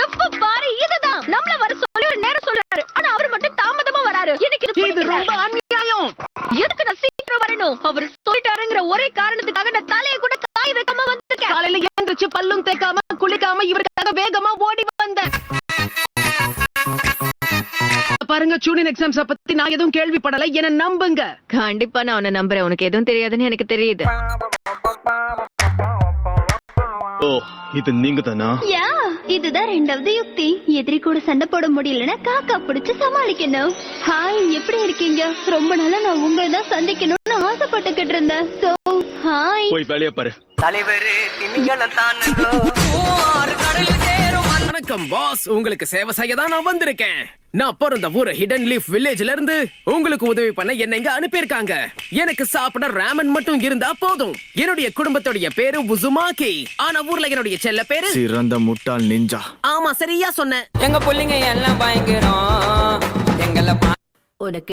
எப்ப பாரு இதுதான். நம்மள வர சொல்லி ஒரு நேரம் சொல்றாரு. ஆனா அவர் மட்டும் தாமதமா வராரு. எனக்கு இது ரொம்ப அநியாயம். எதுக்கு நான் சீக்கிரம் வரணும்? அவர் சொல்லிட்டாருங்கிற ஒரே காரணத்துக்காக நான் தலையை கூட காய வைக்காம வந்திருக்கேன். காலையில எழுந்திருச்சு பல்லும் தேய்க்காம குளிக்காம இவருக்காக வேகமா ஓடி வந்தேன். பாருங்க, யூனியன் எக்ஸாம்ஸ் பத்தி நான் எதுவும் கேள்விப்படல. என்ன நம்புங்க. கண்டிப்பா நான் உன்னை நம்புறேன். உனக்கு எதுவும் தெரியாதுன்னு எனக்கு தெரியுது. ஓ, இது நீங்க தானா? யா, இதுதான் ரெண்டாவது யுக்தி. எதிரி கூட சண்டை போட முடியலன்னா காக்கா பிடிச்சு சமாளிக்கணும். ஹாய், எப்படி இருக்கீங்க? ரொம்ப நாளா நான் உங்களை தான் சந்திக்கணும்னு ஆசைப்பட்டுக்கிட்டு இருந்தேன். So hi. போய் வேலைய பாரு. தலைவரே திமிங்கலம் தானுங்கோ ஆறு கடல் சேரும். வணக்கம் பாஸ், உங்களுக்கு சேவை செய்ய தான் நான் வந்திருக்கேன். நான் பிறந்த ஊர் ஹிடன் லீஃப் வில்லேஜ்ல இருந்து உங்களுக்கு உதவி பண்ண என்ன இங்க அனுப்பியிருக்காங்க. எனக்கு சாப்பிட ராமன் மட்டும் இருந்தா போதும். என்னுடைய குடும்பத்துடைய பேரு உசுமாக்கி. ஆனா ஊர்ல என்னுடைய செல்ல பேரு சிறந்த முட்டாள் நிஞ்சா. ஆமா, சரியா சொன்ன. எங்க புள்ளிங்க எல்லாம் பயங்கரம். எங்களை உனக்கு